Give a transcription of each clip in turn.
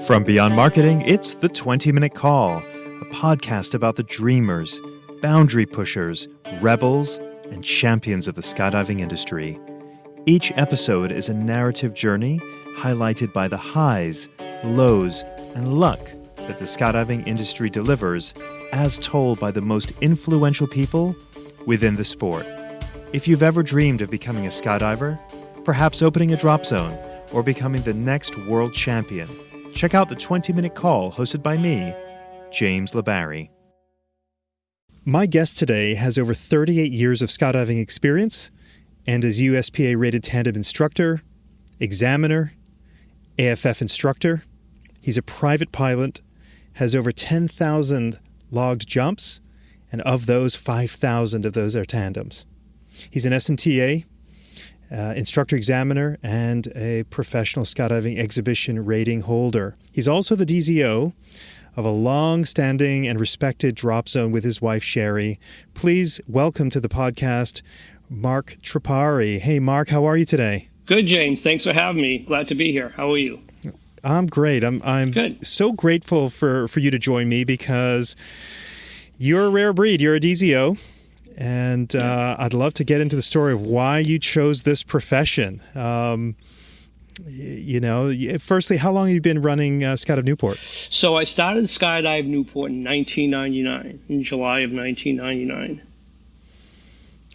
From Beyond Marketing, it's the 20-Minute Call, a podcast about the dreamers, boundary pushers, rebels, and champions of the skydiving industry. Each episode is a narrative journey highlighted by the highs, lows, and luck that the skydiving industry delivers, as told by the most influential people within the sport. If you've ever dreamed of becoming a skydiver, perhaps opening a Dropzone, or becoming the next world champion, check out the 20-Minute Call hosted by me, James LeBarry. My guest today has over 38 years of skydiving experience and is USPA-rated tandem instructor, examiner, AFF instructor. He's a private pilot, has over 10,000 logged jumps, and of those, 5,000 of those are tandems. He's an SNTA, instructor examiner, and a professional skydiving exhibition rating holder. He's also the DZO of a long-standing and respected Dropzone with his wife, Sherry. Please welcome to the podcast, Marc Tripari. Hey, Marc, how are you today? Good, James. Thanks for having me. Glad to be here. How are you? I'm great. I'm good. So grateful for you to join me because you're a rare breed. You're a DZO. And I'd love to get into the story of why you chose this profession. Firstly, how long have you been running Skydive Newport? So I started Skydive Newport in 1999, in July of 1999.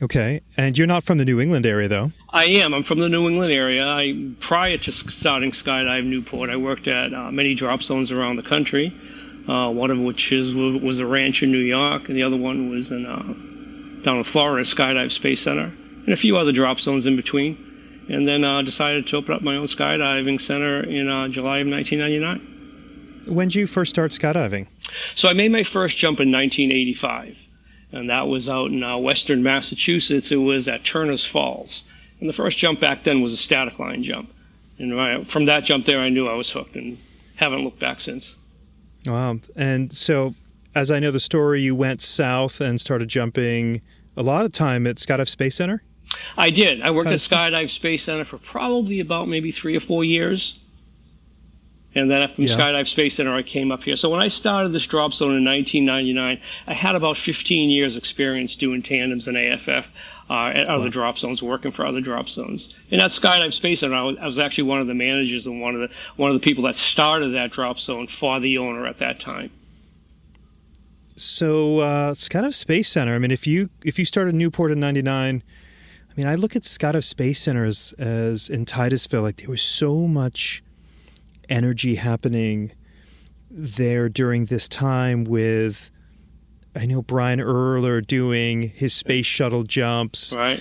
Okay. And you're not from the New England area, though? I am. I'm from the New England area. Prior to starting Skydive Newport, I worked at many drop zones around the country, one of which was a ranch in New York, and the other one was down in Florida, Skydive Space Center, and a few other drop zones in between. And then decided to open up my own skydiving center in July of 1999. When did you first start skydiving? So I made my first jump in 1985, and that was out in western Massachusetts. It was at Turner's Falls. And the first jump back then was a static line jump. And from that jump there, I knew I was hooked and haven't looked back since. Wow. And so, as I know the story, you went south and started jumping a lot of time at Skydive Space Center? I did. I worked at Skydive Space Center for probably about maybe 3 or 4 years. And then from Skydive Space Center, I came up here. So when I started this drop zone in 1999, I had about 15 years experience doing tandems and AFF at other drop zones, working for other drop zones. And at Skydive Space Center, I was actually one of the managers and one of the people that started that drop zone for the owner at that time. So Skydive Space Center, I mean, if you started Newport in 99, I mean, I look at Skydive Space Center as in Titusville, like there was so much energy happening there during this time with, I know Brian Earler doing his space shuttle jumps, right?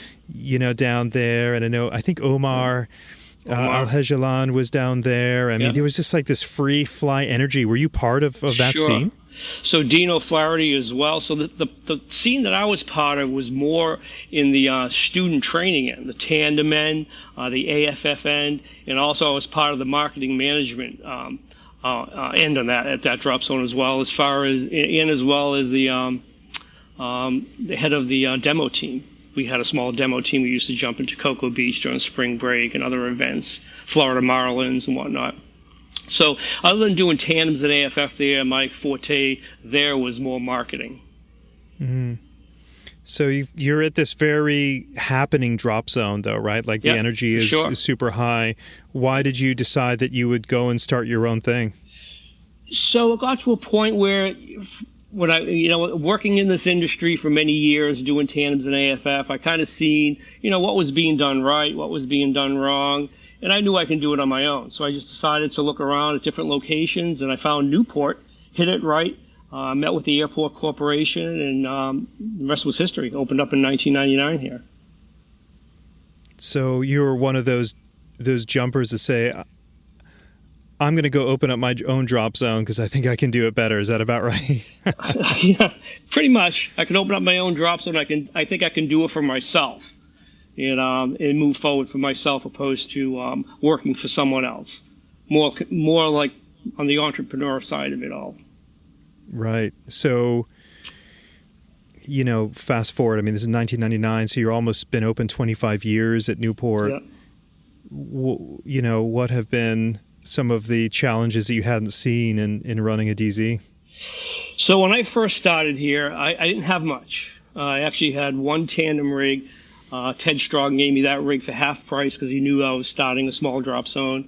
Down there. And I think Omar Al-Hejalan was down there. I mean, there was just like this free fly energy. Were you part of that scene? So Dino Flaherty as well. So the scene that I was part of was more in the student training end, the tandem end, the AFF end, and also I was part of the marketing management end on that at that drop zone as well, as well as the head of the demo team. We had a small demo team. We used to jump into Cocoa Beach during spring break and other events, Florida Marlins and whatnot. So other than doing tandems and AFF there, my forte there was more marketing. Mm-hmm. So you're at this very happening drop zone, though, right? Like the energy is super high. Why did you decide that you would go and start your own thing? So it got to a point where when I, working in this industry for many years, doing tandems and AFF, I kind of seen, what was being done right, what was being done wrong. And I knew I can do it on my own. So I just decided to look around at different locations, and I found Newport, hit it right, met with the Airport Corporation, and the rest was history. Opened up in 1999 here. So you were one of those jumpers that say, I'm going to go open up my own drop zone because I think I can do it better. Is that about right? Yeah, pretty much. I can open up my own drop zone. I think I can do it for myself. And move forward for myself opposed to working for someone else. More like on the entrepreneur side of it all. Right. So, fast forward. I mean, this is 1999, so you're almost been open 25 years at Newport. Yeah. What have been some of the challenges that you hadn't seen in running a DZ? So when I first started here, I didn't have much. I actually had one tandem rig. Ted Strong gave me that rig for half price because he knew I was starting a small Dropzone.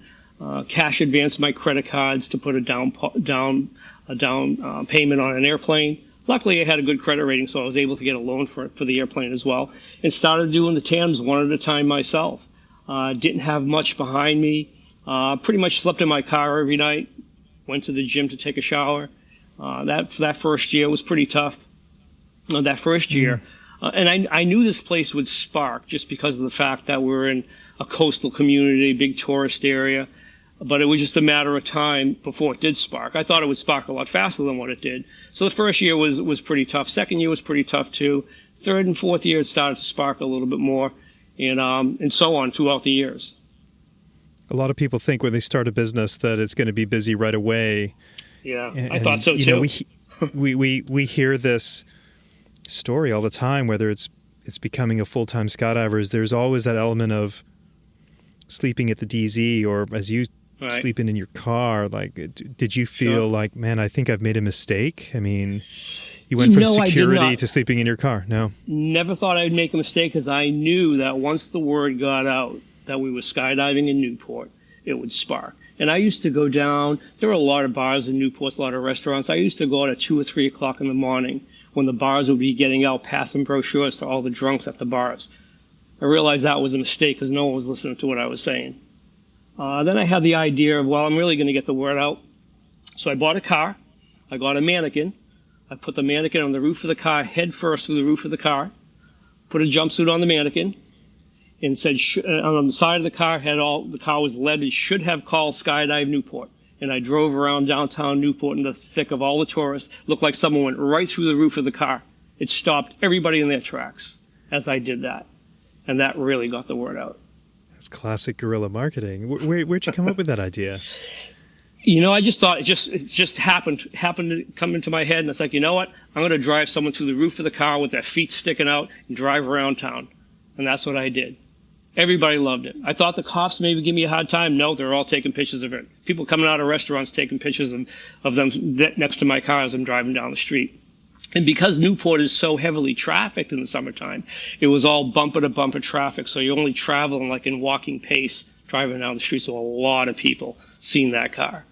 Cash advanced my credit cards to put a down payment on an airplane. Luckily, I had a good credit rating, so I was able to get a loan for the airplane as well, and started doing the tandems one at a time myself. Didn't have much behind me. Pretty much slept in my car every night. Went to the gym to take a shower. That first year was pretty tough. That first year. And I knew this place would spark just because of the fact that we're in a coastal community, big tourist area. But it was just a matter of time before it did spark. I thought it would spark a lot faster than what it did. So the first year was pretty tough. Second year was pretty tough too. Third and fourth year it started to spark a little bit more, and so on throughout the years. A lot of people think when they start a business that it's going to be busy right away. Yeah, and, I thought so too. We hear this story all the time, whether it's becoming a full-time skydiver. There's always that element of sleeping at the DZ, or as you sleeping in your car. Like, did you feel like, man, I think I've made a mistake? I mean, you went from security to sleeping in your car. No, never thought I'd make a mistake, because I knew that once the word got out that we were skydiving in Newport, it would spark. And I used to go down. There were a lot of bars in Newport, a lot of restaurants. I used to go out at 2 or 3 o'clock in the morning when the bars would be getting out, passing brochures to all the drunks at the bars. I realized that was a mistake because no one was listening to what I was saying. Then I had the idea of, well, I'm really going to get the word out. So I bought a car. I got a mannequin. I put the mannequin on the roof of the car, head first through the roof of the car, put a jumpsuit on the mannequin, and said, on the side of the car, the car was leaded, should have called Skydive Newport. And I drove around downtown Newport in the thick of all the tourists. Looked like someone went right through the roof of the car. It stopped everybody in their tracks as I did that. And that really got the word out. That's classic guerrilla marketing. Where'd you come up with that idea? I just thought it just happened to come into my head. And it's like, you know what? I'm going to drive someone through the roof of the car with their feet sticking out and drive around town. And that's what I did. Everybody loved it. I thought the cops maybe give me a hard time. No, they're all taking pictures of it. People coming out of restaurants taking pictures of them next to my car as I'm driving down the street. And because Newport is so heavily trafficked in the summertime, it was all bumper-to-bumper traffic. So you're only traveling like in walking pace driving down the street. So a lot of people seen that car.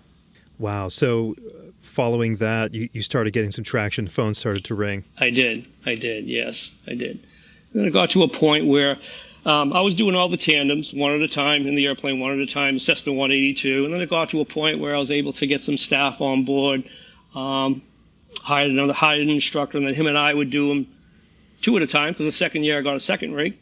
Wow. So following that, you started getting some traction. Phones started to ring. I did. Yes, I did. And it got to a point where I was doing all the tandems one at a time in the airplane, one at a time, Cessna 182. And then it got to a point where I was able to get some staff on board, hired an instructor, and then him and I would do them 2 at a time, because the second year I got a second rig.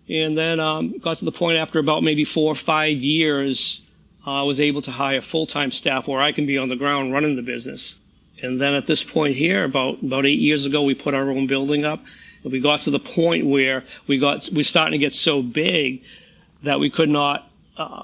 And then got to the point after about maybe 4 or 5 years, I was able to hire full-time staff where I can be on the ground running the business. And then at this point here, about 8 years ago, we put our own building up. We got to the point where we're starting to get so big that we could not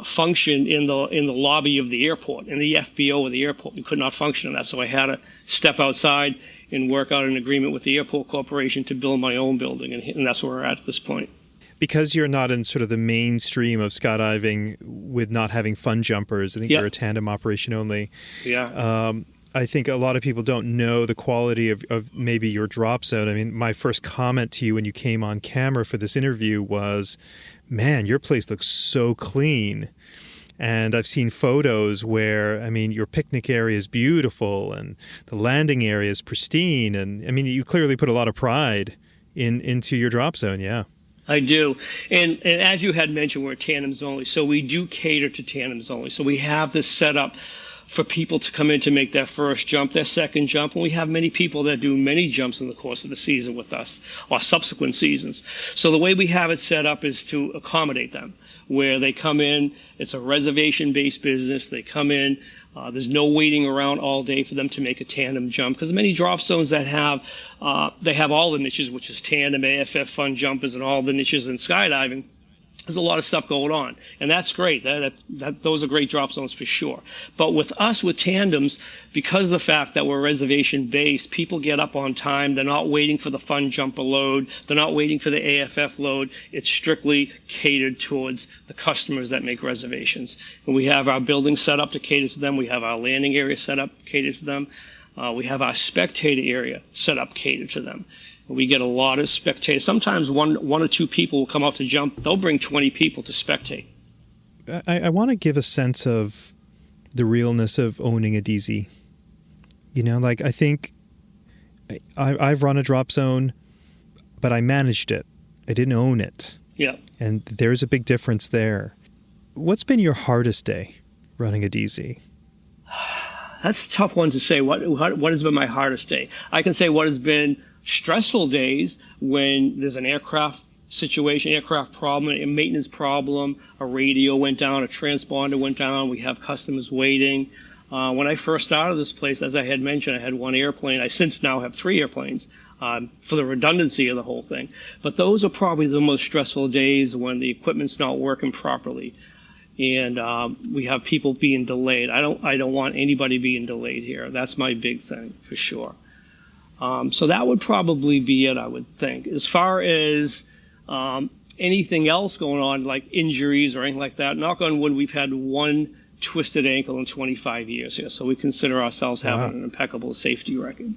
function in the lobby of the airport, in the FBO of the airport. We could not function in that, so I had to step outside and work out an agreement with the airport corporation to build my own building, and that's where we're at this point. Because you're not in sort of the mainstream of skydiving with not having fun jumpers, I think you're a tandem operation only. Yeah. I think a lot of people don't know the quality of maybe your Dropzone. I mean, my first comment to you when you came on camera for this interview was, man, your place looks so clean. And I've seen photos where, I mean, your picnic area is beautiful and the landing area is pristine. And I mean, you clearly put a lot of pride into your Dropzone, yeah. I do. And as you had mentioned, we're tandems only. So we do cater to tandems only. So we have this set up for people to come in to make their first jump, their second jump. And we have many people that do many jumps in the course of the season with us, or subsequent seasons. So the way we have it set up is to accommodate them, where they come in, it's a reservation-based business. They come in, there's no waiting around all day for them to make a tandem jump, because many Dropzones that they have all the niches, which is tandem, AFF, fun jumpers, and all the niches in skydiving. There's a lot of stuff going on, and that's great. Those are great drop zones for sure. But with us, with tandems, because of the fact that we're reservation based, people get up on time. They're not waiting for the fun jumper load. They're not waiting for the AFF load. It's strictly catered towards the customers that make reservations. And we have our building set up to cater to them. We have our landing area set up catered to them. We have our spectator area set up catered to them. We get a lot of spectators. Sometimes one or two people will come out to jump. They'll bring 20 people to spectate. I want to give a sense of the realness of owning a DZ. You know, like I think I've run a drop zone, but I managed it. I didn't own it. Yeah. And there's a big difference there. What's been your hardest day running a DZ? That's a tough one to say. What has been my hardest day? I can say what has been stressful days when there's an aircraft situation, aircraft problem, a maintenance problem, a radio went down, a transponder went down, we have customers waiting. When I first started this place, as I had mentioned, I had one airplane. I since now have 3 airplanes for the redundancy of the whole thing. But those are probably the most stressful days when the equipment's not working properly. And we have people being delayed. I don't want anybody being delayed here. That's my big thing for sure. So that would probably be it, I would think. As far as anything else going on, like injuries or anything like that, knock on wood, we've had 1 twisted ankle in 25 years here. So we consider ourselves having an impeccable safety record.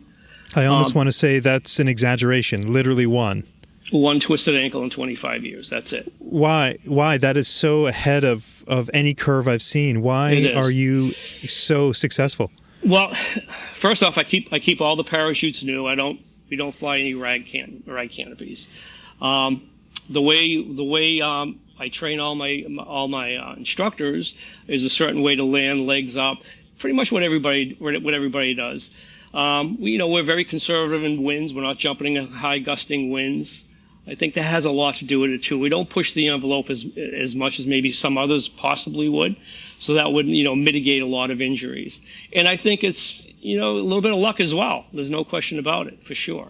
I almost want to say that's an exaggeration. Literally 1. 1 twisted ankle in 25 years. That's it. Why? That is so ahead of any curve I've seen. Why are you so successful? Well, first off, I keep all the parachutes new. We don't fly any rag canopies. The way I train all my instructors is a certain way to land, legs up. Pretty much what everybody does. We're very conservative in winds. We're not jumping in high gusting winds. I think that has a lot to do with it too. We don't push the envelope as much as maybe some others possibly would. So that would, mitigate a lot of injuries. And I think it's, a little bit of luck as well. There's no question about it, for sure.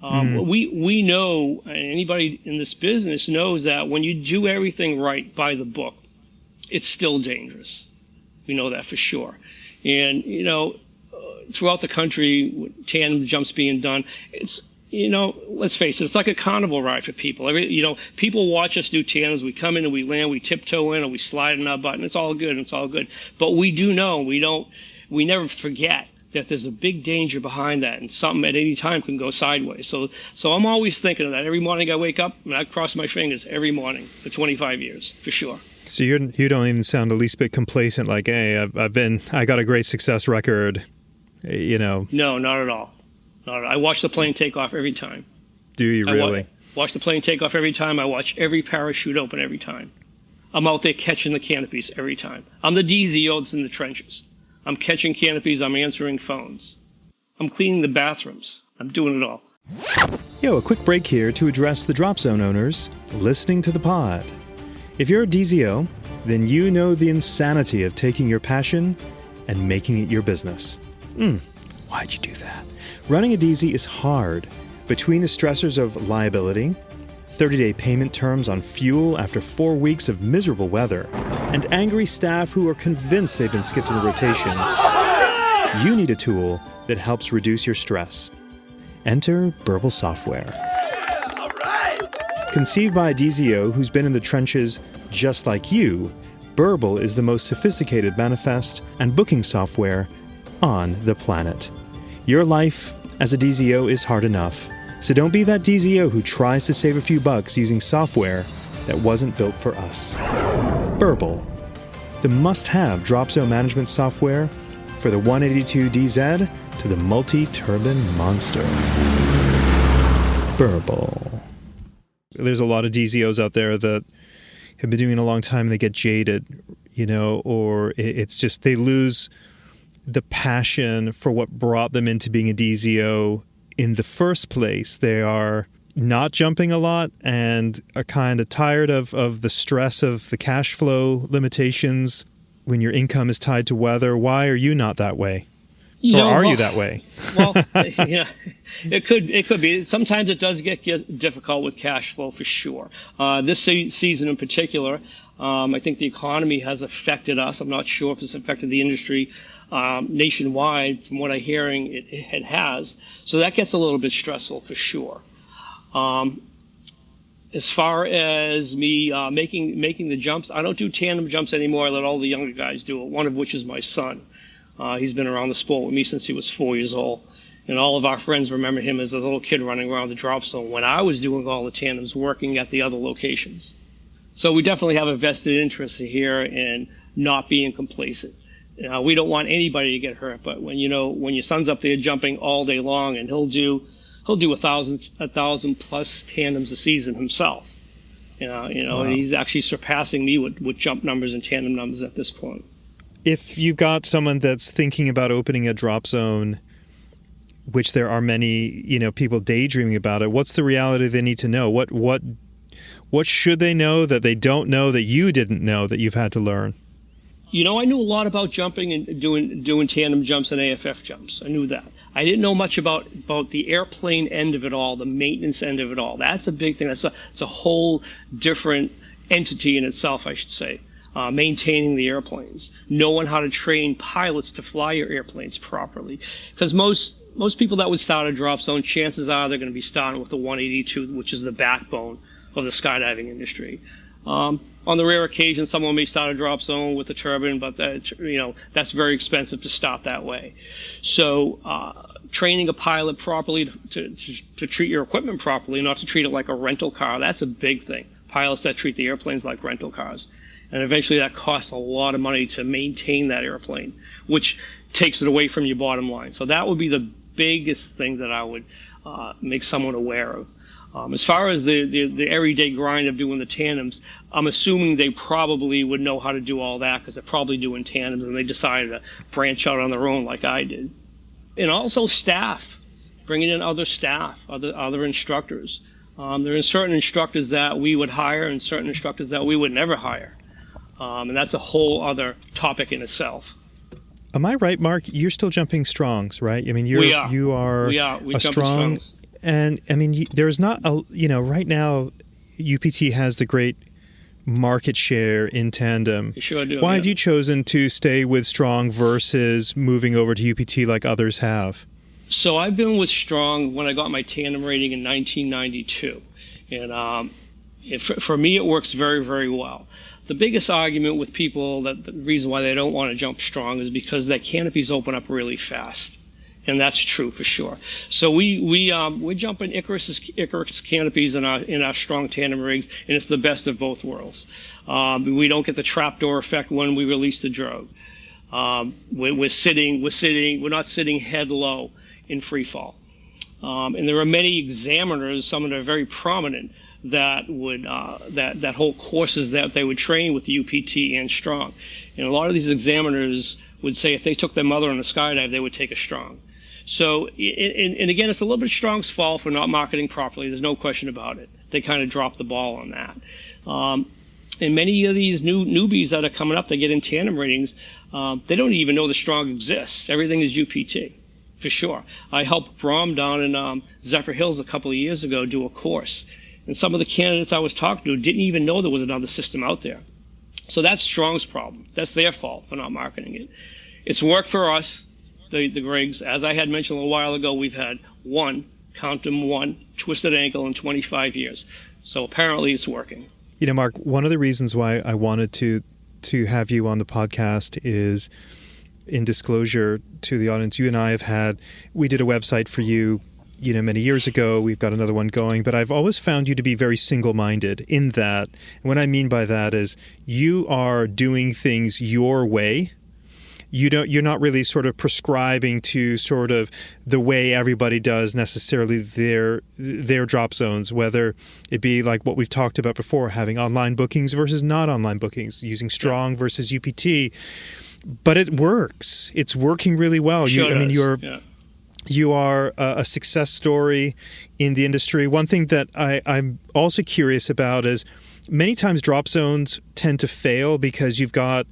We know, and anybody in this business knows that when you do everything right by the book, it's still dangerous. We know that for sure. And, throughout the country, tandem jumps being done, it's, let's face it, it's like a carnival ride for people. People watch us do tandems. We come in and we land, we tiptoe in, and we slide in our button. It's all good. It's all good. But we do know, we never forget that there's a big danger behind that, and something at any time can go sideways. So I'm always thinking of that. Every morning I wake up and I cross my fingers every morning for 25 years, for sure. So you don't even sound the least bit complacent, like, hey, I got a great success record, No, not at all. I watch the plane take off every time. Do you really? Watch the plane take off every time. I watch every parachute open every time. I'm out there catching the canopies every time. I'm the DZO that's in the trenches. I'm catching canopies. I'm answering phones. I'm cleaning the bathrooms. I'm doing it all. A quick break here to address the Dropzone owners listening to the pod. If you're a DZO, then you know the insanity of taking your passion and making it your business. Why'd you do that? Running a DZ is hard. Between the stressors of liability, 30-day payment terms on fuel after 4 weeks of miserable weather, and angry staff who are convinced they've been skipped in the rotation, you need a tool that helps reduce your stress. Enter Burble software. Conceived by a DZO who's been in the trenches just like you, Burble is the most sophisticated manifest and booking software on the planet. Your life as a DZO is hard enough, so don't be that DZO who tries to save a few bucks using software that wasn't built for us. Burble, the must-have Dropzone management software for the 182DZ to the multi-turbine monster. Burble. There's a lot of DZOs out there that have been doing it a long time and they get jaded, or it's just they lose the passion for what brought them into being a DZO in the first place. They are not jumping a lot and are kind of tired of the stress of the cash flow limitations when your income is tied to weather. Why are you not that way? Or are you that way? Well, yeah, it could be. Sometimes it does get difficult with cash flow for sure. This season in particular, I think the economy has affected us. I'm not sure if it's affected the industry nationwide. From what I'm hearing, it has. So that gets a little bit stressful for sure. As far as me making the jumps, I don't do tandem jumps anymore. I let all the younger guys do it, one of which is my son. He's been around the sport with me since he was 4 years old. And all of our friends remember him as a little kid running around the Dropzone when I was doing all the tandems, working at the other locations. So we definitely have a vested interest here in not being complacent. We don't want anybody to get hurt, but when your son's up there jumping all day long, and he'll do 1,000 plus tandems a season himself. Wow. And he's actually surpassing me with jump numbers and tandem numbers at this point. If you've got someone that's thinking about opening a Dropzone, which there are many, people daydreaming about it, what's the reality they need to know? What should they know that they don't know that you didn't know that you've had to learn? I knew a lot about jumping and doing tandem jumps and AFF jumps. I knew that. I didn't know much about the airplane end of it all, the maintenance end of it all. That's a big thing. It's a whole different entity in itself, I should say. Maintaining the airplanes, knowing how to train pilots to fly your airplanes properly. Because most people that would start a Dropzone, chances are they're going to be starting with the 182, which is the backbone of the skydiving industry. On the rare occasion, someone may start a Dropzone with a turbine, but that's very expensive to start that way. So training a pilot properly to treat your equipment properly, not to treat it like a rental car, that's a big thing. Pilots that treat the airplanes like rental cars. And eventually that costs a lot of money to maintain that airplane, which takes it away from your bottom line. So that would be the biggest thing that I would make someone aware of. As far as the everyday grind of doing the tandems, I'm assuming they probably would know how to do all that because they're probably doing tandems and they decided to branch out on their own like I did. And also staff, bringing in other staff, other instructors. There are certain instructors that we would hire and certain instructors that we would never hire. And that's a whole other topic in itself. Am I right, Mark? You're still jumping strongs, right? I mean, We are. You are We a strong. strongs. And I mean, there's not right now, UPT has the great market share in tandem. You sure do. Why have you chosen to stay with strong versus moving over to UPT like others have? So I've been with strong when I got my tandem rating in 1992. And for me, it works very, very well. The biggest argument with people, the reason why they don't want to jump strong is because their canopies open up really fast. And that's true for sure. So we're jumping Icarus canopies in our strong tandem rigs, and it's the best of both worlds. We don't get the trapdoor effect when we release the drogue. We're not sitting head low in free fall. And there are many examiners, some that are very prominent, that would that hold courses that they would train with UPT and strong. And a lot of these examiners would say if they took their mother on a skydive, they would take a strong. So, and again, it's a little bit strong's fault for not marketing properly. There's no question about it. They kind of dropped the ball on that. And many of these newbies that are coming up, they get in tandem ratings, they don't even know the strong exists. Everything is UPT, for sure. I helped Brom down in Zephyr Hills a couple of years ago do a course. And some of the candidates I was talking to didn't even know there was another system out there. So that's strong's problem. That's their fault for not marketing it. It's worked for us. The rigs, as I had mentioned a little while ago, we've had one twisted ankle in 25 years. So apparently it's working. Mark, one of the reasons why I wanted to have you on the podcast is, in disclosure to the audience, you and I we did a website for you, many years ago. We've got another one going, but I've always found you to be very single-minded in that. And what I mean by that is you are doing things your way. You're not really sort of prescribing to sort of the way everybody does necessarily their drop zones, whether it be like what we've talked about before, having online bookings versus not online bookings, using strong versus UPT. But it works. It's working really well. You are a success story in the industry. One thing that I'm also curious about is many times drop zones tend to fail because you've got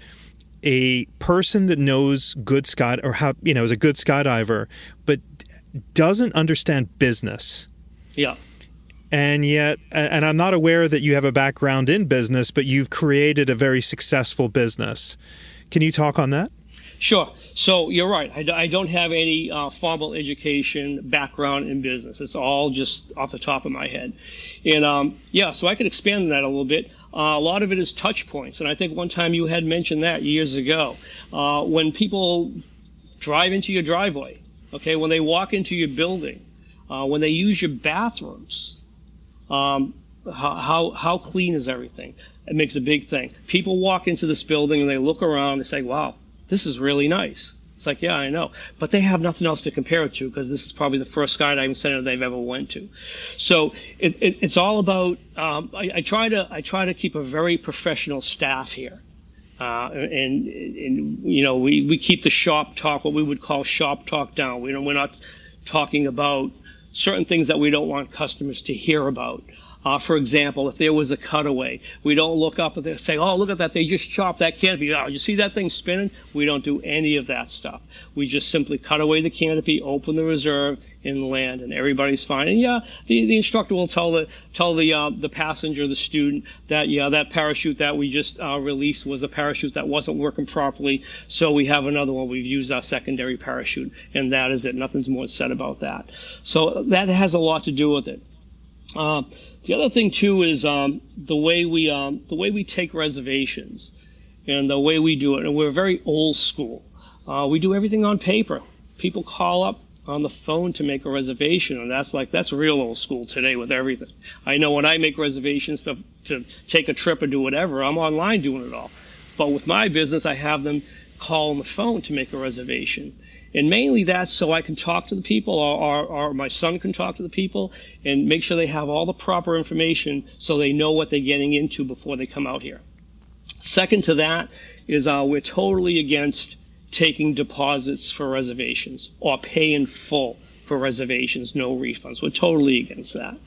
a person that knows good sky or how, is a good skydiver, but doesn't understand business. Yeah. And yet, and I'm not aware that you have a background in business, but you've created a very successful business. Can you talk on that? Sure. So you're right. I don't have any formal education background in business. It's all just off the top of my head. And so I could expand on that a little bit. A lot of it is touch points. And I think one time you had mentioned that years ago. When people drive into your driveway, okay, when they walk into your building, when they use your bathrooms, how clean is everything? It makes a big thing. People walk into this building and they look around and say, wow, this is really nice. It's like, yeah, I know. But they have nothing else to compare it to because this is probably the first skydiving center they've ever went to. So it's all about, I try to keep a very professional staff here. And we keep the shop talk, what we would call shop talk, down. We're not talking about certain things that we don't want customers to hear about. For example, if there was a cutaway, we don't look up and say, oh, look at that, they just chopped that canopy. Oh, you see that thing spinning? We don't do any of that stuff. We just simply cut away the canopy, open the reserve, and land, and everybody's fine. And yeah, the instructor will tell the passenger, the student, that that parachute that we just released was a parachute that wasn't working properly, so we have another one. We've used our secondary parachute, and that is it. Nothing's more said about that. So that has a lot to do with it. The other thing too is the way we take reservations and the way we do it. And we're very old school. We do everything on paper. People call up on the phone to make a reservation, and that's real old school today with everything. I know when I make reservations to take a trip or do whatever, I'm online doing it all. But with my business, I have them call on the phone to make a reservation. And mainly that's so I can talk to the people, or my son can talk to the people and make sure they have all the proper information so they know what they're getting into before they come out here. Second to that is we're totally against taking deposits for reservations or pay in full for reservations, no refunds. We're totally against that.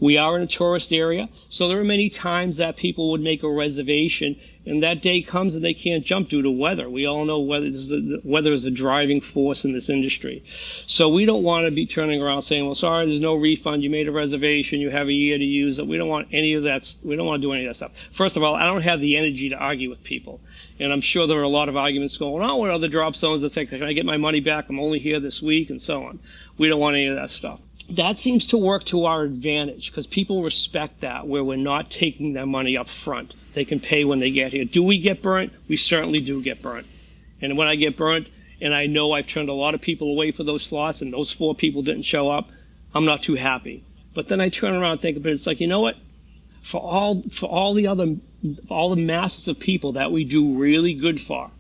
We are in a tourist area, so there are many times that people would make a reservation and that day comes and they can't jump due to weather. We all know weather is the driving force in this industry. So we don't want to be turning around saying, well, sorry, there's no refund. You made a reservation. You have a year to use it. We don't want any of that. We don't want to do any of that stuff. First of all, I don't have the energy to argue with people. And I'm sure there are a lot of arguments going on with other drop zones that say, can I get my money back? I'm only here this week and so on. We don't want any of that stuff. That seems to work to our advantage because people respect that, where we're not taking their money up front. They can pay when they get here. Do we get burnt? We certainly do get burnt. And when I get burnt, and I know I've turned a lot of people away for those slots and those 4 people didn't show up, I'm not too happy. But then I turn around and think about it. It's like, you know what? For all the masses of people that we do really good for,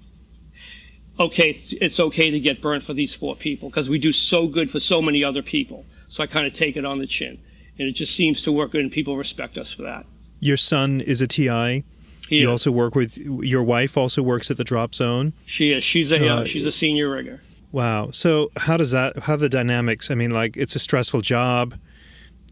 okay, it's okay to get burnt for these 4 people because we do so good for so many other people. So I kind of take it on the chin. And it just seems to work good, and people respect us for that. Your son is a TI. You also work with, your wife also works at the Dropzone. She is. She's a senior rigger. Wow. So how are the dynamics? I mean, like, it's a stressful job.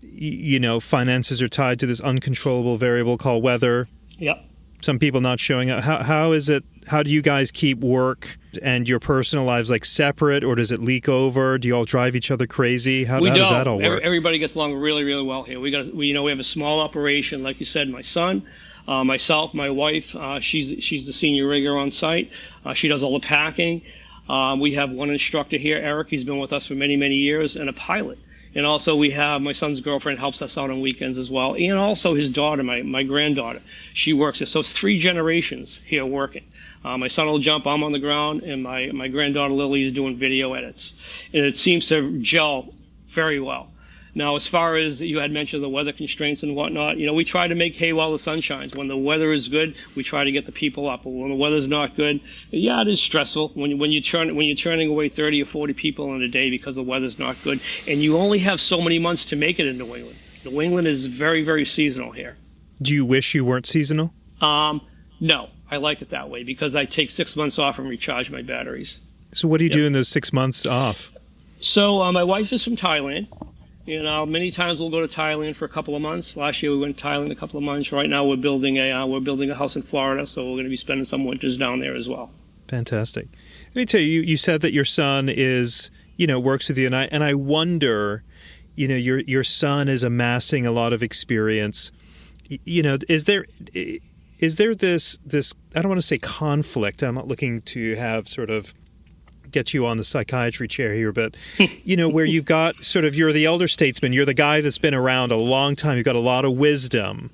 Finances are tied to this uncontrollable variable called weather. Yep. Some people not showing up. How is it? How do you guys keep work and your personal lives like separate, or does it leak over? Do you all drive each other crazy? How does that all work? Everybody gets along really, really well here. We have a small operation, like you said. My son, myself, my wife. She's the senior rigger on site. She does all the packing. We have one instructor here, Eric. He's been with us for many, many years, and a pilot. And also we have my son's girlfriend helps us out on weekends as well. And also his daughter, my granddaughter, she works here. So it's 3 generations here working. My son will jump, I'm on the ground, and my granddaughter Lily is doing video edits. And it seems to gel very well. Now, as far as you had mentioned the weather constraints and whatnot, we try to make hay while the sun shines. When the weather is good, we try to get the people up. But when the weather's not good, yeah, it is stressful when you're turning away 30 or 40 people in a day because the weather's not good, and you only have so many months to make it in New England. New England is very, very seasonal here. Do you wish you weren't seasonal? No, I like it that way because I take 6 months off and recharge my batteries. So what do you do in those 6 months off? So my wife is from Thailand. Many times we'll go to Thailand for a couple of months. Last year we went to Thailand a couple of months. Right now we're building a house in Florida, so we're going to be spending some winters down there as well. Fantastic. Let me tell you, you said that your son is, works with you, and I wonder, your son is amassing a lot of experience. Is there this I don't want to say conflict. I'm not looking to have sort of get you on the psychiatry chair here, but where you've got sort of, you're the elder statesman, you're the guy that's been around a long time, you've got a lot of wisdom,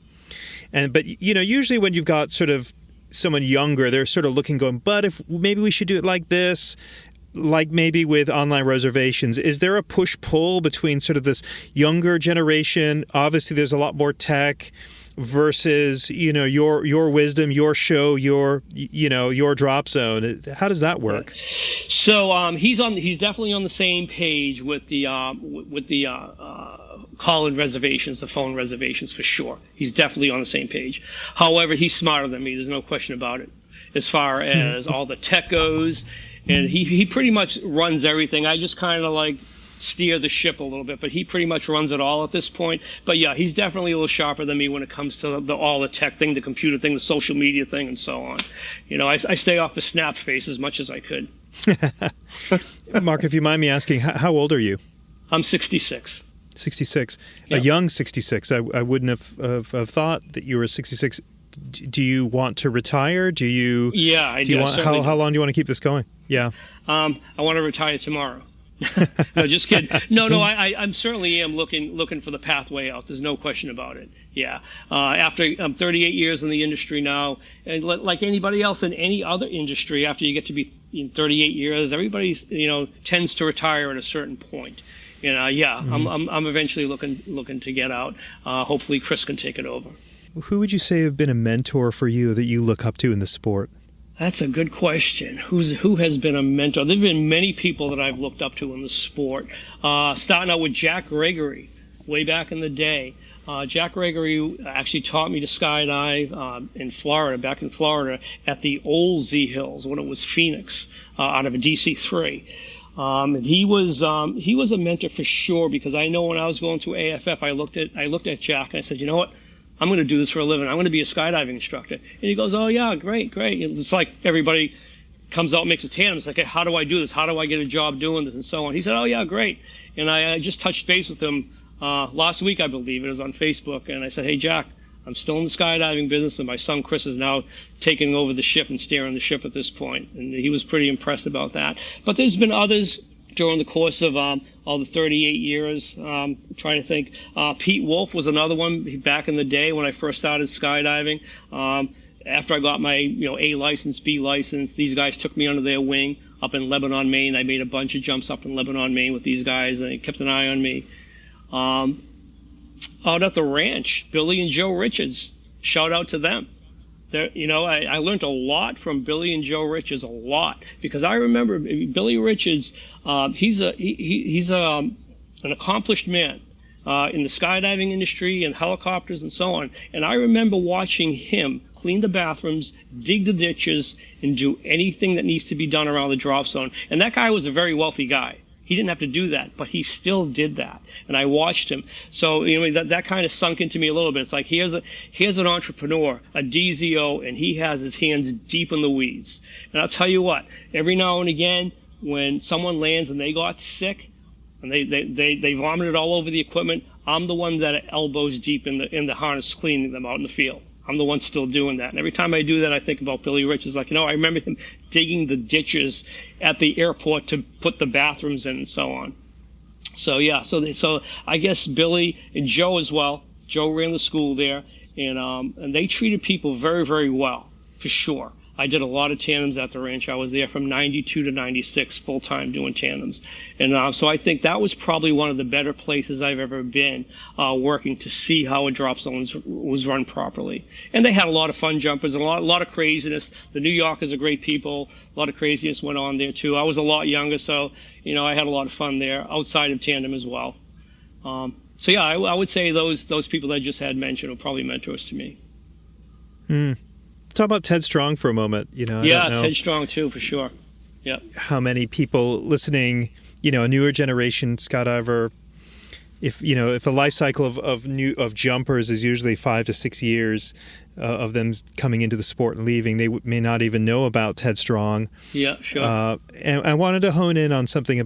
but usually when you've got sort of someone younger, they're sort of looking, going, but if maybe we should do it like this, like maybe with online reservations. Is there a push-pull between sort of this younger generation? Obviously there's a lot more tech versus your wisdom, your show, your Dropzone. How does that work? So he's definitely on the same page with the call-in reservations, the phone reservations, for sure. He's definitely on the same page. However, he's smarter than me. There's no question about it. As far as all the tech goes, and he pretty much runs everything. I just kind of like steer the ship a little bit, but he pretty much runs it all at this point. But yeah, he's definitely a little sharper than me when it comes to all the tech thing, the computer thing, the social media thing, and so on. I stay off the snap face as much as I could. Mark, if you mind me asking, how old are you? I'm 66. 66. Yeah. A young 66. I wouldn't have thought that you were 66. Do you want to retire? Do you? Yeah, I do. How long do you want to keep this going? Yeah. I want to retire tomorrow. No, just kidding. No, I'm certainly am looking for the pathway out. There's no question about it. Yeah. After I'm 38 years in the industry now, and like anybody else in any other industry, after you get to be 38 years, everybody tends to retire at a certain point. Mm-hmm. I'm eventually looking to get out. Hopefully, Chris can take it over. Who would you say have been a mentor for you that you look up to in the sport? That's a good question. Who has been a mentor? There have been many people that I've looked up to in the sport. Starting out with Jack Gregory, way back in the day. Jack Gregory actually taught me to skydive back in Florida, at the old Z Hills when it was Phoenix, out of a DC-3. He was a mentor for sure, because I know when I was going through AFF, I looked at Jack and I said, you know what? I'm going to do this for a living. I'm going to be a skydiving instructor. And he goes, oh, yeah, great. It's like everybody comes out and makes a tandem. It's like, hey, how do I do this? How do I get a job doing this? And so on. He said, oh, yeah, great. And I just touched base with him last week, I believe. It was on Facebook. And I said, hey, Jack, I'm still in the skydiving business, and my son Chris is now taking over the ship and steering the ship at this point. And he was pretty impressed about that. But there's been others during the course of all the 38 years. Trying to think. Pete Wolf was another one back in the day when I first started skydiving. After I got my A license, B license, these guys took me under their wing up in Lebanon, Maine. I made a bunch of jumps up in Lebanon, Maine with these guys, and they kept an eye on me. Out at the ranch, Billy and Joe Richards, shout out to them. I learned a lot from Billy and Joe Richards, a lot, because I remember Billy Richards. He's an accomplished man in the skydiving industry and helicopters and so on. And I remember watching him clean the bathrooms, dig the ditches, and do anything that needs to be done around the drop zone. And that guy was a very wealthy guy. He didn't have to do that, but he still did that. And I watched him. So that kind of sunk into me a little bit. It's like here's an entrepreneur, a DZO, and he has his hands deep in the weeds. And I'll tell you what, every now and again, when someone lands and they got sick and they vomited all over the equipment, I'm the one that elbows deep in the harness, cleaning them out in the field. I'm the one still doing that. And every time I do that, I think about Billy Richards. Like, I remember him digging the ditches at the airport to put the bathrooms in and so on. So, yeah, so I guess Billy and Joe as well. Joe ran the school there, and they treated people very, very well, for sure. I did a lot of tandems at the ranch. I was there from 92 to 96 full-time doing tandems. And so I think that was probably one of the better places I've ever been working to see how a drop zone was run properly. And they had a lot of fun jumpers and a lot of craziness. The New Yorkers are great people. A lot of craziness went on there, too. I was a lot younger, so, I had a lot of fun there outside of tandem as well. So, yeah, I would say those people that I just had mentioned are probably mentors to me. Talk about Ted Strong for a moment. Yeah, Ted Strong too, for sure. Yeah. How many people listening, a newer generation skydiver, if a life cycle of jumpers is usually 5 to 6 years of them coming into the sport and leaving, they may not even know about Ted Strong. Yeah, sure. And I wanted to hone in on something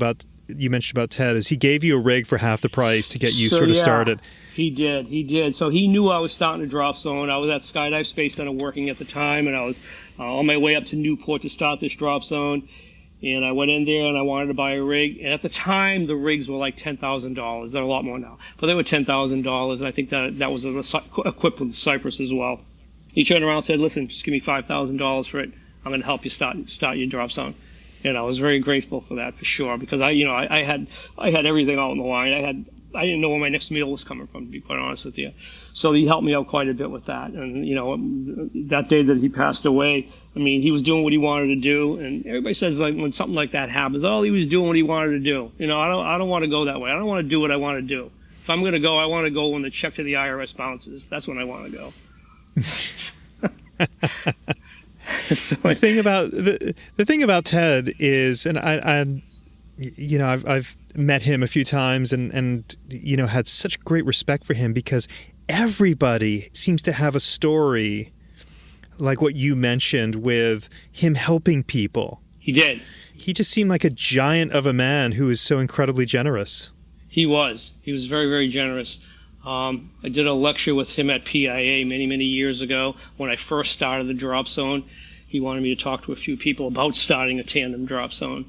you mentioned about Ted, is he gave you a rig for half the price to get you started. He did. So he knew I was starting to Dropzone. I was at Skydive Space Center working at the time, and I was on my way up to Newport to start this Dropzone. And I went in there and I wanted to buy a rig. And at the time, the rigs were like $10,000. They're a lot more now, but they were $10,000. And I think that was equipped with Cypress as well. He turned around and said, "Listen, just give me $5,000 for it. I'm going to help you start your Dropzone." And I was very grateful for that, for sure, because I had everything out on the line. I didn't know where my next meal was coming from, to be quite honest with you. So he helped me out quite a bit with that. And that day that he passed away, I mean, he was doing what he wanted to do. And everybody says, like, when something like that happens, oh, he was doing what he wanted to do. I don't want to go that way. I don't want to do what I want to do. If I'm going to go, I want to go when the check to the IRS bounces. That's when I want to go. So, the thing about Ted is, and I've met him a few times and had such great respect for him, because everybody seems to have a story like what you mentioned with him helping people. He did. He just seemed like a giant of a man who was so incredibly generous. He was very, very generous. I did a lecture with him at PIA many, many years ago when I first started the Dropzone. He wanted me to talk to a few people about starting a tandem Dropzone.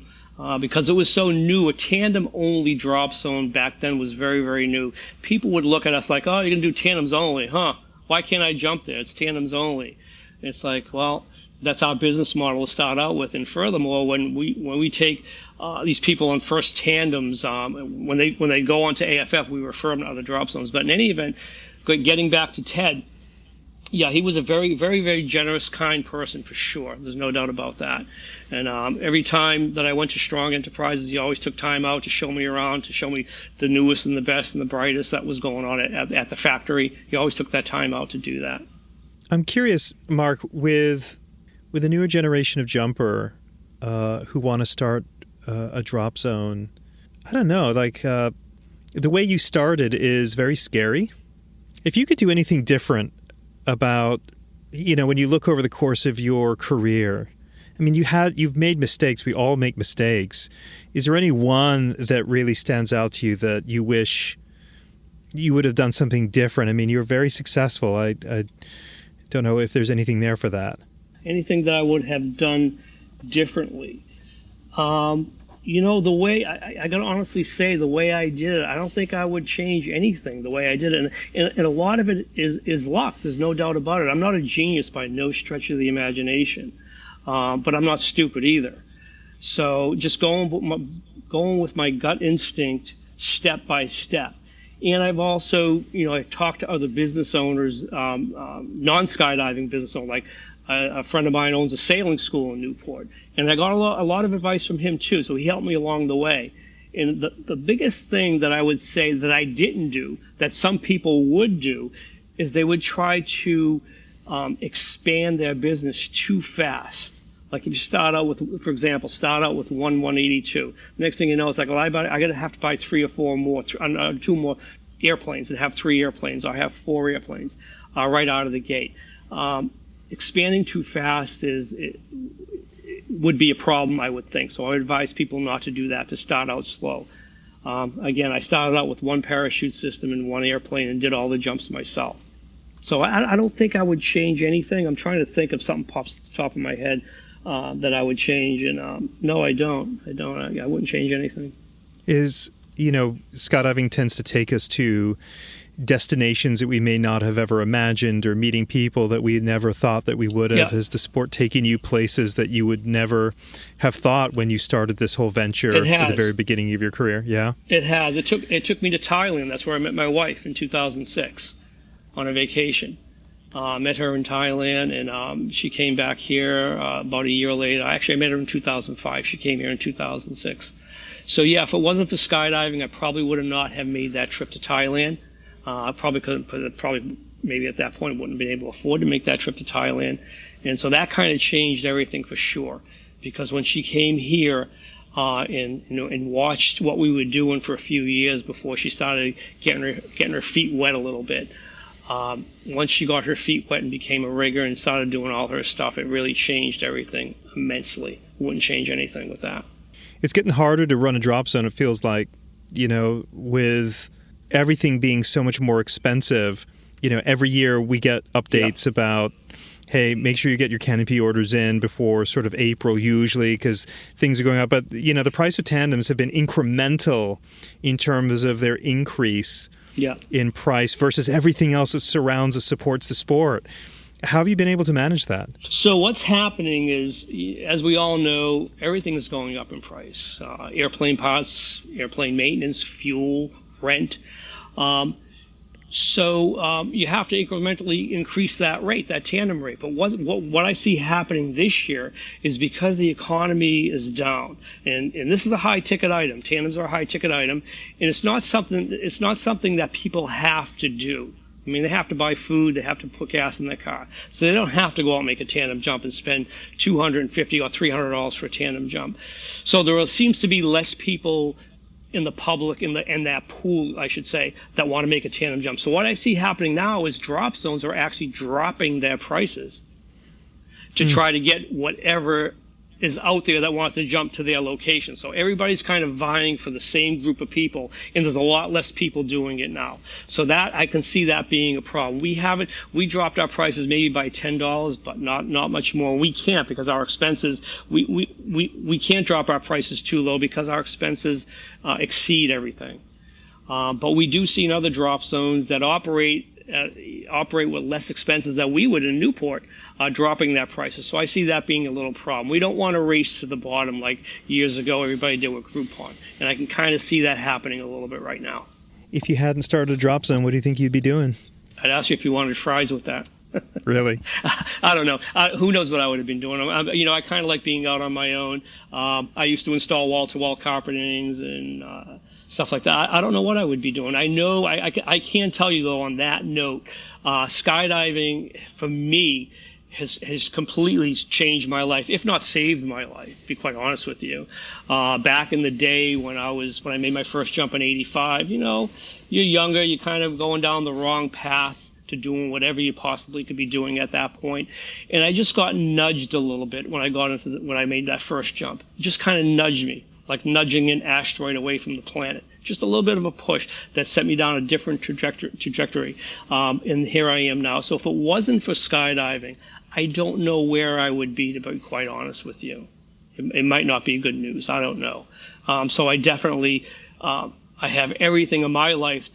Because it was so new. A tandem-only Dropzone back then was very, very new. People would look at us like, "Oh, you can do tandems only, huh? Why can't I jump there? It's tandems only." It's like, well, that's our business model to start out with. And furthermore, when we take these people on first tandems, when they go on to AFF, we refer them to other Dropzones. But in any event, getting back to Ted, yeah, he was a very, very, very generous, kind person, for sure. There's no doubt about that. And every time that I went to Strong Enterprises, he always took time out to show me around, to show me the newest and the best and the brightest that was going on at the factory. He always took that time out to do that. I'm curious, Mark, with a newer generation of jumper who want to start a Dropzone, I don't know, like the way you started is very scary. If you could do anything different about, when you look over the course of your career, I mean, you've made mistakes. We all make mistakes. Is there any one that really stands out to you that you wish you would have done something different? I mean, you're very successful. I don't know if there's anything there for that. Anything that I would have done differently. The way I gotta honestly say, the way I did it, I don't think I would change anything the way I did it. And a lot of it is luck. There's no doubt about it. I'm not a genius by no stretch of the imagination, but I'm not stupid either. So just going with my gut instinct, step by step. And I've also, I've talked to other business owners, non-skydiving business owners, like a friend of mine owns a sailing school in Newport, and I got a lot of advice from him too. So he helped me along the way. And the biggest thing that I would say that I didn't do, that some people would do, is they would try to expand their business too fast. Like if you start out with 182. Next thing you know, it's like, well, I got to have to buy 3 or 4 more, 2 more airplanes, and have 3 airplanes, or have 4 airplanes right out of the gate. Expanding too fast would be a problem, I would think. So I would advise people not to do that, to start out slow. Again, I started out with 1 parachute system and 1 airplane and did all the jumps myself. So I don't think I would change anything. I'm trying to think if something pops at the top of my head that I would change. And no, I don't. I wouldn't change anything. Skydiving tends to take us to destinations that we may not have ever imagined, or meeting people that we never thought that we would have. Yeah. Has the sport taken you places that you would never have thought when you started this whole venture at the very beginning of your career? Yeah, it has. It took me to Thailand. That's where I met my wife in 2006 on a vacation. Met her in Thailand, and she came back here about a year later. Actually, I met her in 2005. She came here in 2006. So yeah, if it wasn't for skydiving, I probably would not have made that trip to Thailand. I probably couldn't, maybe at that point wouldn't have been able to afford to make that trip to Thailand. And so that kind of changed everything for sure. Because when she came here, and watched what we were doing for a few years before she started getting her feet wet a little bit. Once she got her feet wet and became a rigger and started doing all her stuff, it really changed everything immensely. Wouldn't change anything with that. It's getting harder to run a Dropzone, it feels like, with everything being so much more expensive. Every year we get updates about, hey, make sure you get your canopy orders in before sort of April usually because things are going up. But, the price of tandems have been incremental in terms of their increase in price versus everything else that surrounds and supports the sport. How have you been able to manage that? So what's happening is, as we all know, everything is going up in price. Airplane parts, airplane maintenance, fuel, rent. So you have to incrementally increase that rate, that tandem rate. But what I see happening this year is because the economy is down, and this is a high ticket item. Tandems are a high ticket item, and it's not something that people have to do. I mean, they have to buy food, they have to put gas in their car. So they don't have to go out and make a tandem jump and spend $250 or $300 for a tandem jump. So there seems to be less people in the public, in that pool, I should say, that want to make a tandem jump. So what I see happening now is Dropzones are actually dropping their prices to try to get whatever is out there that wants to jump to their location. So everybody's kind of vying for the same group of people, and there's a lot less people doing it now. So that I can see that being a problem. We dropped our prices maybe by $10, but not much more. We can't because our expenses, we can't drop our prices too low because our expenses exceed everything. But we do see in other Dropzones that operate with less expenses than we would in Newport, dropping that prices. So I see that being a little problem. We don't want to race to the bottom like years ago everybody did with Groupon. And I can kind of see that happening a little bit right now. If you hadn't started a Dropzone, what do you think you'd be doing? I'd ask you if you wanted fries with that. Really? I don't know. Who knows what I would have been doing? I kind of like being out on my own. I used to install wall-to-wall carpetings and stuff like that. I don't know what I would be doing. I know I can tell you though on that note, skydiving for me has completely changed my life, if not saved my life, to be quite honest with you. Back in the day when I made my first jump in '85, you're younger, you're kind of going down the wrong path to doing whatever you possibly could be doing at that point. And I just got nudged a little bit when I made that first jump. It just kind of nudged me, like nudging an asteroid away from the planet. Just a little bit of a push that sent me down a different trajectory. And here I am now. So if it wasn't for skydiving, I don't know where I would be, to be quite honest with you. It might not be good news. I don't know. So I definitely, I have everything in my life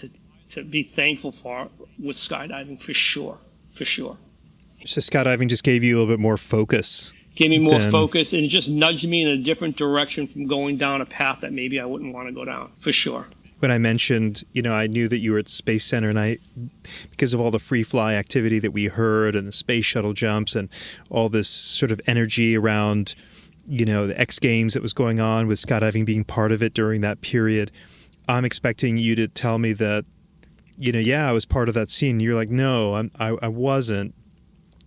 to be thankful for with skydiving, for sure. So skydiving just gave you a little bit more focus. Gave me more focus, and it just nudged me in a different direction from going down a path that maybe I wouldn't want to go down, for sure. When I mentioned, I knew that you were at Space Center, and because of all the free fly activity that we heard and the space shuttle jumps and all this sort of energy around, the X Games that was going on with skydiving being part of it during that period, I'm expecting you to tell me that, I was part of that scene. You're like, no, I wasn't.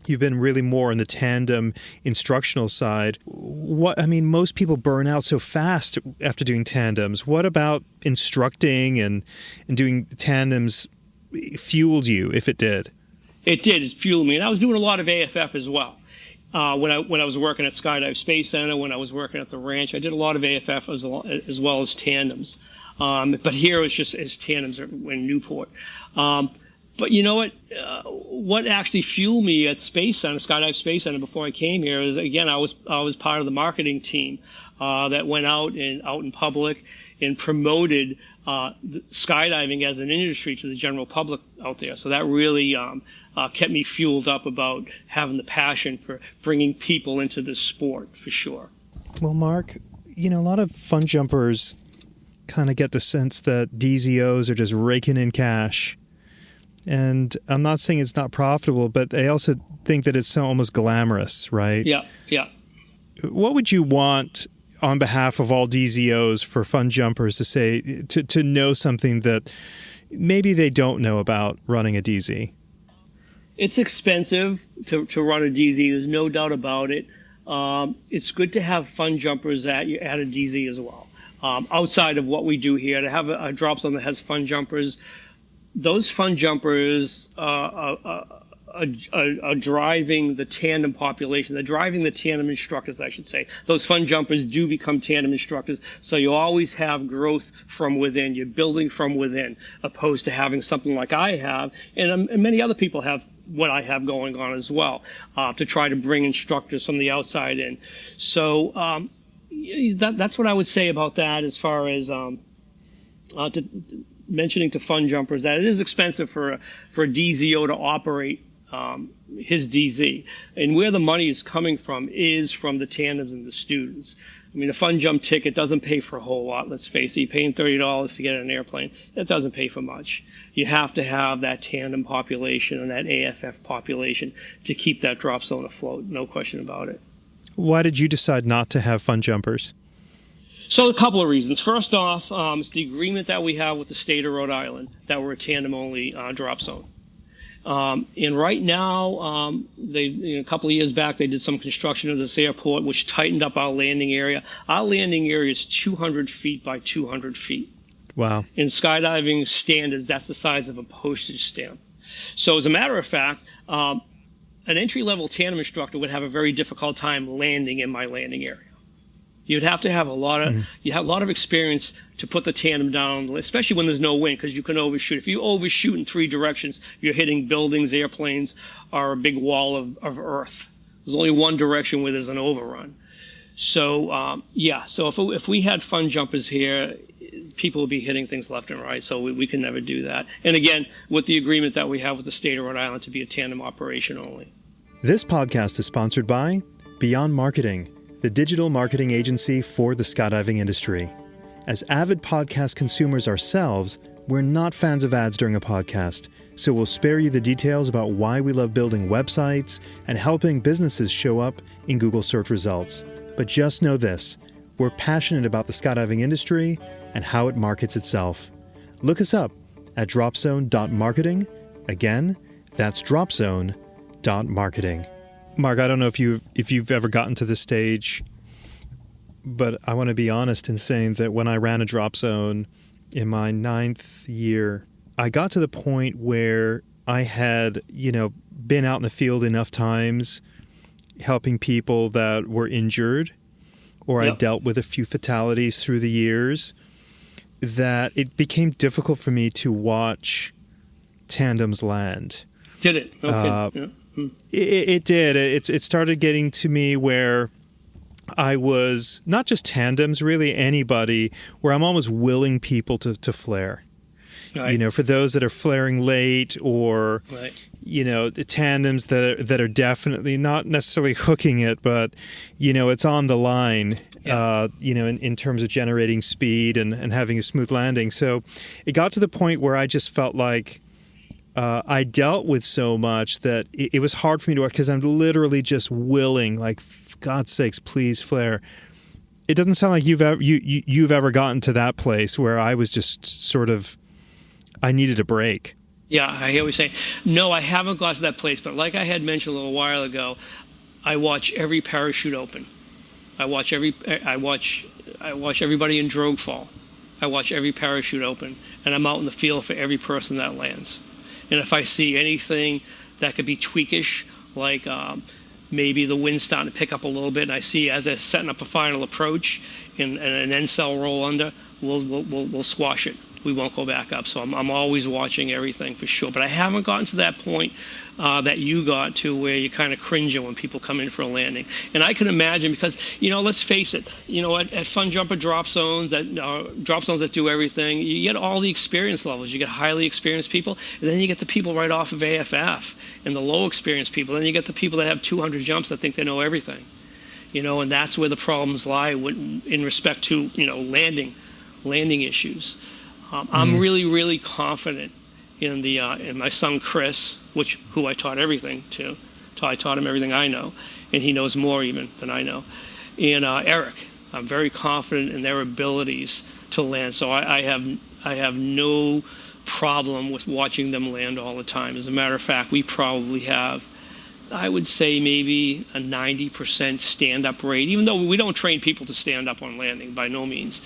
You've been really more on the tandem instructional side. Most people burn out so fast after doing tandems. What about instructing and doing tandems fueled you, if it did? It did. It fueled me. And I was doing a lot of AFF as well. When I was working at Skydive Space Center, when I was working at the ranch, I did a lot of AFF as well as tandems. But here it's just as tandems in Newport. But you know what? What actually fueled me at Space Center, Skydive Space Center, before I came here is, again, I was part of the marketing team that went out in public and promoted skydiving as an industry to the general public out there. So that really kept me fueled up about having the passion for bringing people into this sport, for sure. Well, Marc, a lot of fun jumpers kind of get the sense that DZOs are just raking in cash. And I'm not saying it's not profitable, but they also think that it's so almost glamorous, right? Yeah. What would you want on behalf of all DZOs for fun jumpers to say, to know something that maybe they don't know about running a DZ? It's expensive to run a DZ. There's no doubt about it. it's good to have fun jumpers at a DZ as well. Outside of what we do here, to have a drop zone that has fun jumpers, those fun jumpers are driving the tandem population. They're driving the tandem instructors, I should say. Those fun jumpers do become tandem instructors. So you always have growth from within. You're building from within, opposed to having something like I have, and many other people have what I have going on as well, to try to bring instructors from the outside in. So that's what I would say about that, as far as mentioning to fun jumpers, that it is expensive for a DZO to operate his DZ, and where the money is coming from is from the tandems and the students. I mean, a fun jump ticket doesn't pay for a whole lot. Let's face it, you're paying $30 to get on an airplane. That doesn't pay for much. You have to have that tandem population and that AFF population to keep that drop zone afloat. No question about it. Why did you decide not to have fun jumpers? So a couple of reasons. First off, it's the agreement that we have with the state of Rhode Island that we're a tandem-only drop zone. And right now, a couple of years back, they did some construction of this airport, which tightened up our landing area. Our landing area is 200 feet by 200 feet. Wow. In skydiving standards, that's the size of a postage stamp. So as a matter of fact, an entry-level tandem instructor would have a very difficult time landing in my landing area. You'd have to have a lot of experience to put the tandem down, especially when there's no wind, because you can overshoot. If you overshoot in three directions, you're hitting buildings, airplanes, or a big wall of earth. There's only one direction where there's an overrun. So so if we had fun jumpers here, people would be hitting things left and right. So we can never do that. And again, with the agreement that we have with the state of Rhode Island to be a tandem operation only. This podcast is sponsored by Beyond Marketing, the digital marketing agency for the skydiving industry. As avid podcast consumers ourselves, we're not fans of ads during a podcast, so we'll spare you the details about why we love building websites and helping businesses show up in Google search results. But just know this, we're passionate about the skydiving industry and how it markets itself. Look us up at dropzone.marketing. Again, that's dropzone.marketing. Mark, I don't know if you've ever gotten to this stage, but I want to be honest in saying that when I ran a drop zone in my 9th year, I got to the point where I had, been out in the field enough times helping people that were injured, or I dealt with a few fatalities through the years, that it became difficult for me to watch tandems land. Did it? Okay. It did. It started getting to me where I was, not just tandems, really anybody, where I'm almost willing people to flare. Right. For those that are flaring late, or, the tandems that are definitely not necessarily hooking it, but, it's on the line, in terms of generating speed and having a smooth landing. So it got to the point where I just felt like I dealt with so much that it was hard for me to watch, because I'm literally just willing, like, for God's sakes, please flare. It doesn't sound like you've ever gotten to that place where I was just sort of, I needed a break. Yeah, I hear what you're saying. No, I haven't got to that place, but like I had mentioned a little while ago, I watch every parachute open. I watch everybody in drogue fall. I watch every parachute open, and I'm out in the field for every person that lands. And if I see anything that could be tweakish, like maybe the wind's starting to pick up a little bit, and I see as they're setting up a final approach and an end cell roll under, we'll squash it. We won't go back up. So I'm always watching everything for sure. But I haven't gotten to that point that you got to, where you kind of cringe when people come in for a landing. And I can imagine, because, let's face it, at fun jumper drop zones that do everything, you get all the experience levels. You get highly experienced people, and then you get the people right off of AFF, and the low experienced people. Then you get the people that have 200 jumps that think they know everything. And that's where the problems lie in respect to, landing issues. I'm really, really confident in my son Chris, who I taught everything to. I taught him everything I know, and he knows more even than I know. And Eric, I'm very confident in their abilities to land. So I have no problem with watching them land all the time. As a matter of fact, we probably have I would say maybe a 90% stand-up rate, even though we don't train people to stand up on landing, by no means.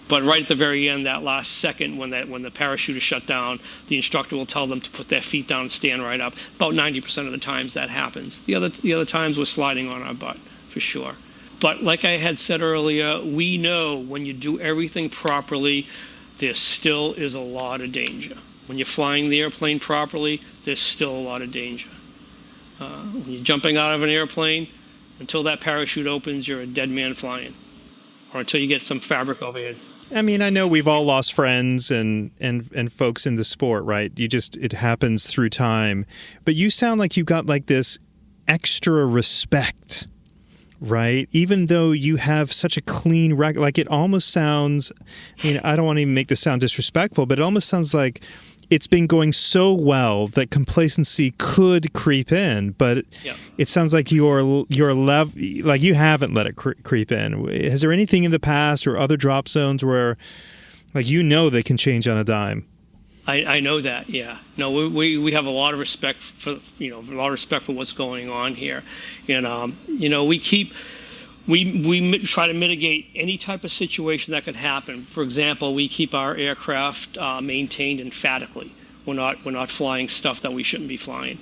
But right at the very end, that last second, when the parachute is shut down, the instructor will tell them to put their feet down and stand right up. About 90% of the times that happens. The other times we're sliding on our butt, for sure. But like I had said earlier, we know when you do everything properly, there still is a lot of danger. When you're flying the airplane properly, there's still a lot of danger. When you're jumping out of an airplane, until that parachute opens, you're a dead man flying. Or until you get some fabric overhead. I mean, I know we've all lost friends and folks in the sport, right? It happens through time. But you sound like you've got like this extra respect, right? Even though you have such a clean record, like it almost sounds, I mean, I don't want to even make this sound disrespectful, but it almost sounds like it's been going so well that complacency could creep in, but it sounds like you haven't let it creep in. Is there anything in the past or other drop zones where, like, they can change on a dime? I know that, yeah. No, we have a lot of respect for what's going on here, and we try to mitigate any type of situation that could happen. For example, we keep our aircraft maintained emphatically. We're not flying stuff that we shouldn't be flying.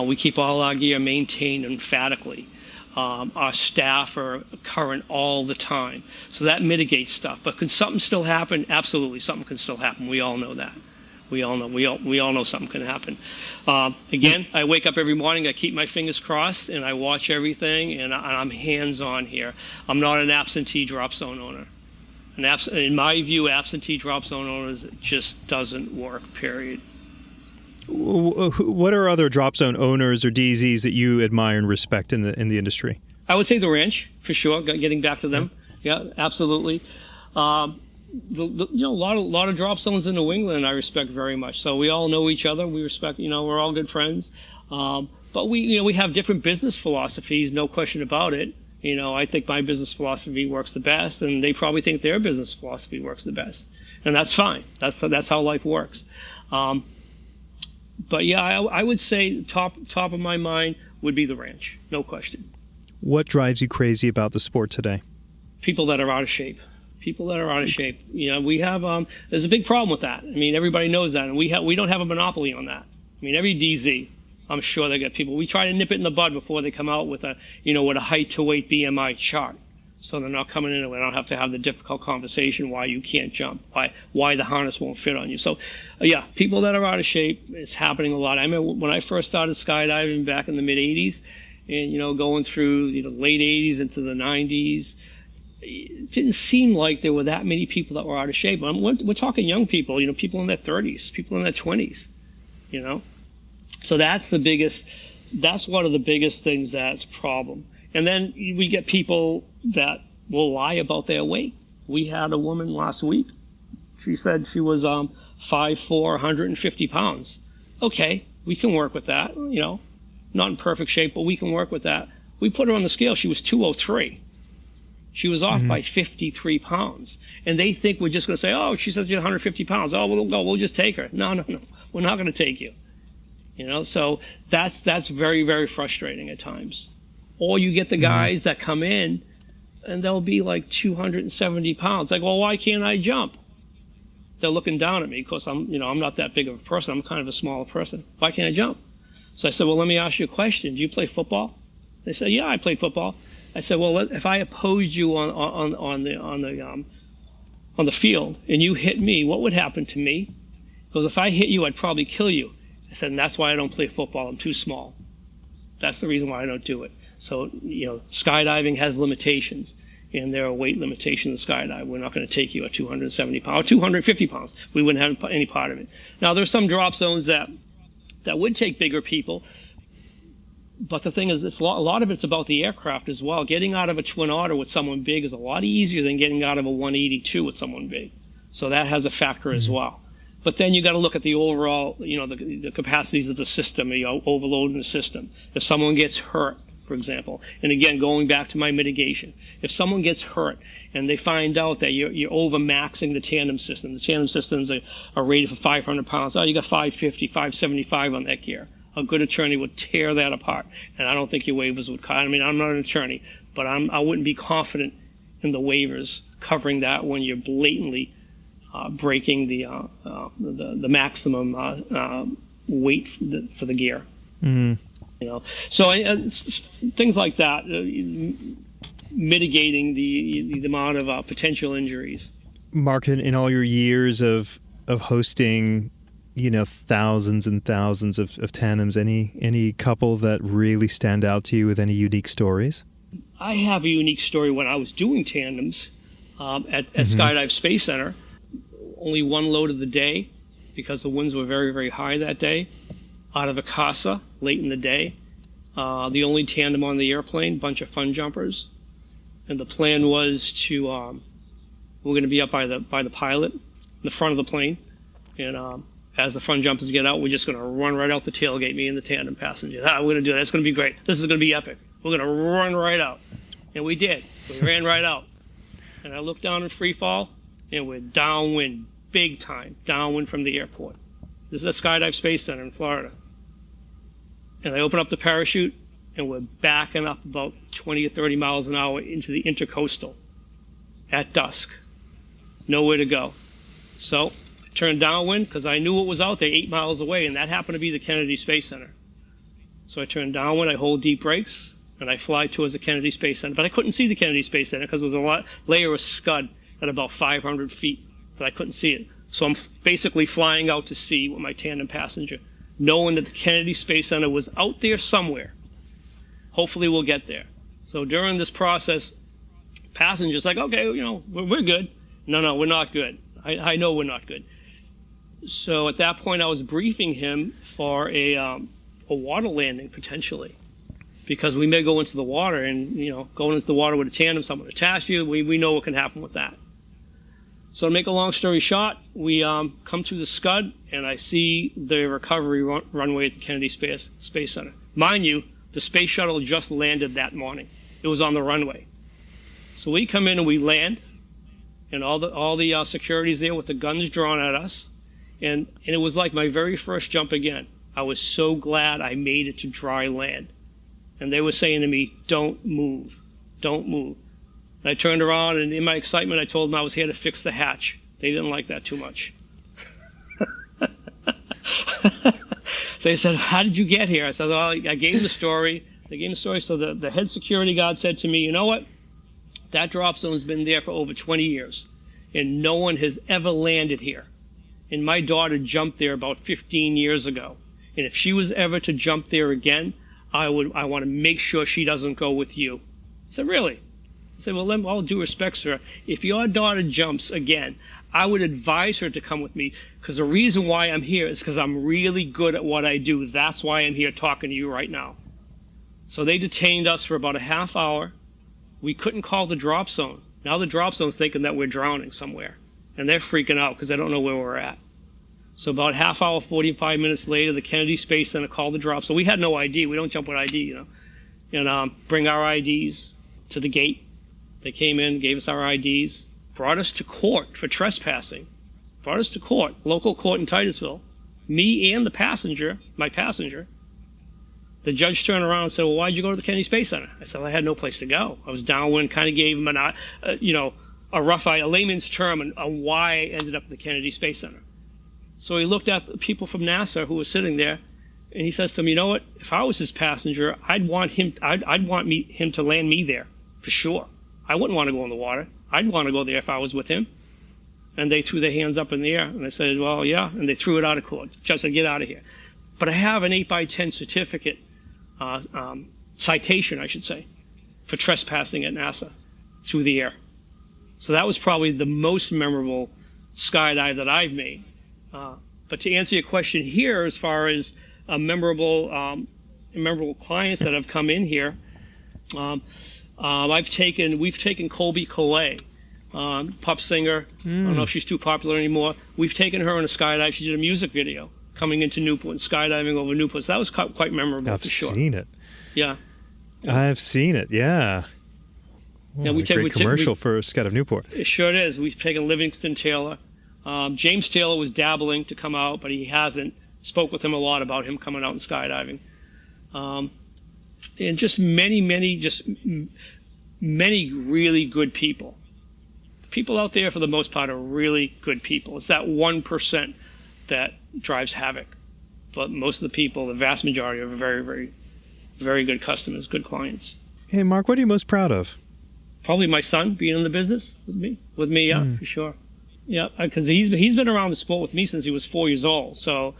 We keep all our gear maintained emphatically. Our staff are current all the time, so that mitigates stuff. But could something still happen? Absolutely, something can still happen. We all know that. We all know something can happen. Again, I wake up every morning, I keep my fingers crossed, and I watch everything, and I'm hands-on here. I'm not an absentee drop zone owner. In my view, absentee drop zone owners just doesn't work, period. What are other drop zone owners or DZs that you admire and respect in the industry? I would say the ranch, for sure, getting back to them. Yeah, absolutely. A lot of drop zones in New England I respect very much. So we all know each other. We respect, we're all good friends. But we have different business philosophies, no question about it. I think my business philosophy works the best, and they probably think their business philosophy works the best, and that's fine. That's how life works. But yeah, I would say top of my mind would be the ranch, no question. What drives you crazy about the sport today? People that are out of shape. People that are out of shape. We have there's a big problem with that. I mean, everybody knows that, and we don't have a monopoly on that. I mean, every DZ, I'm sure they get people. We try to nip it in the bud before they come out with a height to weight BMI chart, so they're not coming in and we don't have to have the difficult conversation why you can't jump, why the harness won't fit on you. So, yeah, people that are out of shape, it's happening a lot. I remember when I first started skydiving back in the mid '80s, and going through the late '80s into the '90s. It didn't seem like there were that many people that were out of shape. We're talking young people, people in their 30s, people in their 20s, So that's one of the biggest things that's a problem. And then we get people that will lie about their weight. We had a woman last week. She said she was 5'4", 150 pounds. Okay, we can work with that, not in perfect shape, but we can work with that. We put her on the scale. She was 203. She was off by 53 pounds. And they think we're just going to say, oh, she says you're 150 pounds. Oh, we'll just take her. No. We're not going to take you. So that's very, very frustrating at times. Or you get the guys that come in and they'll be like 270 pounds. Like, well, why can't I jump? They're looking down at me because I'm not that big of a person. I'm kind of a smaller person. Why can't I jump? So I said, well, let me ask you a question. Do you play football? They said, yeah, I played football. I said, well, if I opposed you on the field and you hit me, what would happen to me? Because if I hit you, I'd probably kill you. I said, and that's why I don't play football. I'm too small. That's the reason why I don't do it. So, skydiving has limitations, and there are weight limitations in skydive. We're not going to take you at 270 pounds, 250 pounds. We wouldn't have any part of it. Now, there's some drop zones that would take bigger people. But the thing is, a lot of it's about the aircraft as well. Getting out of a Twin Otter with someone big is a lot easier than getting out of a 182 with someone big. So that has a factor as well. But then you got to look at the overall, the capacities of the system, overloading the system. If someone gets hurt, for example, and again, going back to my mitigation, if someone gets hurt and they find out that you're over-maxing the tandem system, the tandem systems are rated for 500 pounds. Oh, you got 550, 575 on that gear. a good attorney would tear that apart, and I don't think your waivers would. I mean, I'm not an attorney, but I wouldn't be confident in the waivers covering that when you're blatantly breaking the maximum weight for the gear. Mm. You know, so things like that, mitigating the amount of potential injuries. Mark, in all your years of hosting, thousands and thousands of tandems, any couple that really stand out to you with any unique stories? I have a unique story when I was doing tandems at Skydive Space Center. Only one load of the day because the winds were very, very high that day. Out of a casa late in the day. The only tandem on the airplane, bunch of fun jumpers. And the plan was to, we're going to be up by the pilot, in the front of the plane. And as the fun jumpers get out, we're just going to run right out the tailgate, me and the tandem passenger. We're going to do that. It's going to be great. This is going to be epic. We're going to run right out. And we did. We ran right out. And I looked down in free fall, and we're downwind, big time, downwind from the airport. This is at Skydive Space Center in Florida. And I open up the parachute, and we're backing up about 20 or 30 miles an hour into the intercoastal at dusk. Nowhere to go. So I turned downwind because I knew what was out there 8 miles away, and that happened to be the Kennedy Space Center. So I turned downwind, I hold deep brakes, and I fly towards the Kennedy Space Center. But I couldn't see the Kennedy Space Center because there was a layer of scud at about 500 feet, but I couldn't see it. So I'm basically flying out to sea with my tandem passenger, knowing that the Kennedy Space Center was out there somewhere. Hopefully we'll get there. So during this process, passengers like, okay, we're good. No, we're not good. I know we're not good. So at that point, I was briefing him for a water landing potentially, because we may go into the water, and going into the water with a tandem, someone attached you. We know what can happen with that. So to make a long story short, we come through the scud, and I see the recovery runway at the Kennedy Space Center. Mind you, the space shuttle just landed that morning. It was on the runway. So we come in and we land, and all the security's there with the guns drawn at us, and it was like my very first jump again. I was so glad I made it to dry land. And they were saying to me, don't move, don't move. And I turned around, and in my excitement, I told them I was here to fix the hatch. They didn't like that too much. So they said, how did you get here? I said, well, I gave them the story. They gave me the story. So the head security guard said to me, you know what? That drop zone's been there for over 20 years, and no one has ever landed here. And my daughter jumped there about 15 years ago. And if she was ever to jump there again, I want to make sure she doesn't go with you. I said, really? I said, well, all due respect, sir, if your daughter jumps again, I would advise her to come with me, because the reason why I'm here is because I'm really good at what I do. That's why I'm here talking to you right now. So they detained us for about a half hour. We couldn't call the drop zone. Now the drop zone's thinking that we're drowning somewhere, and they're freaking out because they don't know where we're at. So about half hour, 45 minutes later, the Kennedy Space Center called the drop. So we had no ID. We don't jump with ID, and bring our IDs to the gate. They came in, gave us our IDs, brought us to court for trespassing. Brought us to court, local court in Titusville. Me and my passenger. The judge turned around and said, well, why'd you go to the Kennedy Space Center? I said, well, I had no place to go. I was downwind, kind of gave him a rough idea, a layman's term on why I ended up at the Kennedy Space Center. So he looked at the people from NASA who were sitting there, and he says to them, you know what? If I was his passenger, I'd want him to land me there for sure. I wouldn't want to go in the water. I'd want to go there if I was with him. And they threw their hands up in the air, and I said, well, yeah, and they threw it out of court. The judge said, get out of here. But I have an 8x10 certificate, citation, I should say, for trespassing at NASA through the air. So that was probably the most memorable skydive that I've made. But to answer your question here, as far as memorable clients that have come in here, we've taken Colby Collet, pop singer. I don't know if she's too popular anymore. We've taken her on a skydive. She did a music video coming into Newport, skydiving over Newport. So that was quite memorable. I've for sure. seen it. Yeah. I've seen it. Yeah. Yeah, great commercial for Skydive Newport. It sure is. We've taken Livingston Taylor. James Taylor was dabbling to come out, but he hasn't. Spoke with him a lot about him coming out and skydiving. And just many really good people. People out there, for the most part, are really good people. It's that 1% that drives havoc. But most of the people, the vast majority, are very good customers, good clients. Hey, Mark, what are you most proud of? Probably my son being in the business with me. Yeah, for sure. Yeah, because he's been around the sport with me since he was 4 years old. So,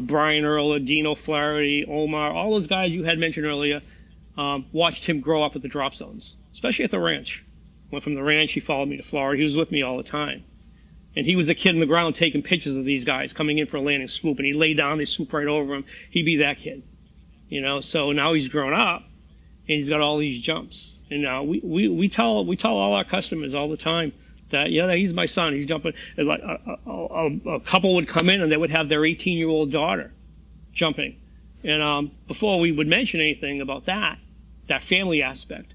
Brian Earler, Dino Flaherty, Omar, all those guys you had mentioned earlier, watched him grow up at the Dropzones, especially at the ranch. Went from the ranch, he followed me to Florida. He was with me all the time. And he was the kid on the ground taking pictures of these guys coming in for a landing swoop. And he lay down, they swoop right over him. He'd be that kid. So now he's grown up and he's got all these jumps. And now we tell all our customers all the time that, he's my son. He's jumping. Like a couple would come in and they would have their 18-year-old daughter jumping. And before we would mention anything about that family aspect,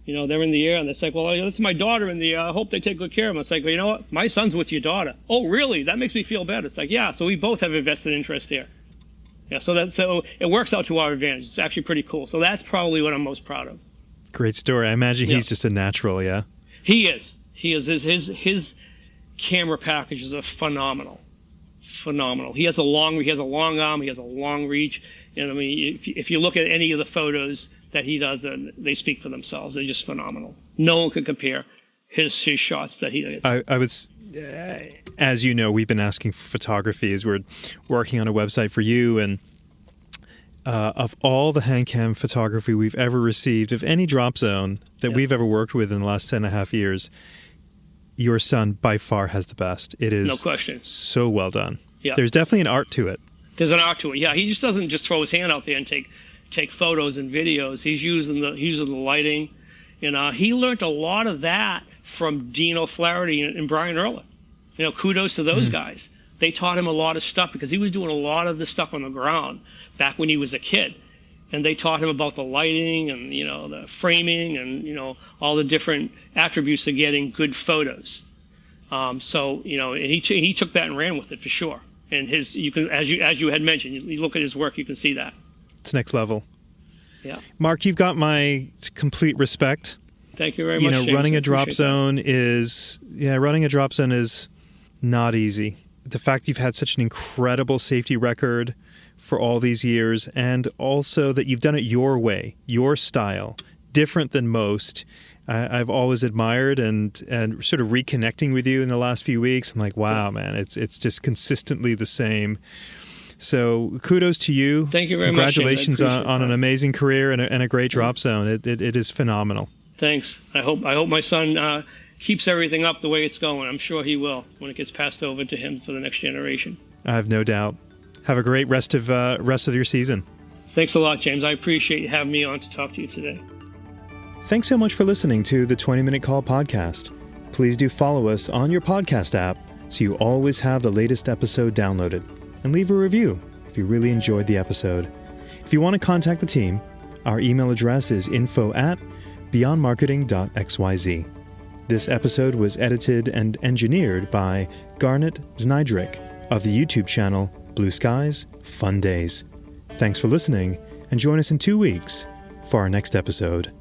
they're in the air and it's like, well, that's my daughter in the air. I hope they take good care of him. It's like, well, you know what? My son's with your daughter. Oh, really? That makes me feel better. It's like, yeah, so we both have a vested interest here. Yeah, so it works out to our advantage. It's actually pretty cool. So that's probably what I'm most proud of. Great story. I imagine he's just a natural, yeah? He is. His camera packages are phenomenal. He has a long arm. He has a long reach. And I mean, if you look at any of the photos that he does, they speak for themselves. They're just phenomenal. No one can compare his shots that he does. I would, as you know, we've been asking for photography as we're working on a website for you, and of all the hand cam photography we've ever received of any Dropzone that we've ever worked with in the last 10.5 years, your son by far has the best. It is no question. So well done. Yeah. There's definitely an art to it. There's an art to it. Yeah, he just doesn't just throw his hand out there and take photos and videos. He's using the lighting, and he learned a lot of that from Dino Flaherty and Brian Earler. Kudos to those guys. They taught him a lot of stuff because he was doing a lot of the stuff on the ground back when he was a kid, and they taught him about the lighting and the framing and all the different attributes of getting good photos. And he took that and ran with it for sure. And as you had mentioned, you look at his work, you can see that. It's next level. Yeah. Mark, you've got my complete respect. Thank you very much. James. Running a Dropzone is not easy. The fact you've had such an incredible safety record for all these years, and also that you've done it your way, your style, different than most. I've always admired and sort of reconnecting with you in the last few weeks. I'm like, wow, man, it's just consistently the same. So kudos to you. Thank you very much. Congratulations on an amazing career and a great Dropzone. It is phenomenal. Thanks. I hope my son keeps everything up the way it's going. I'm sure he will when it gets passed over to him for the next generation. I have no doubt. Have a great rest of your season. Thanks a lot, James. I appreciate you having me on to talk to you today. Thanks so much for listening to the 20-Minute Call podcast. Please do follow us on your podcast app so you always have the latest episode downloaded. And leave a review if you really enjoyed the episode. If you want to contact the team, our email address is info@beyondmarketing.xyz. This episode was edited and engineered by Garnet Znydrick of the YouTube channel Blue Skies, Fun Days. Thanks for listening, and join us in 2 weeks for our next episode.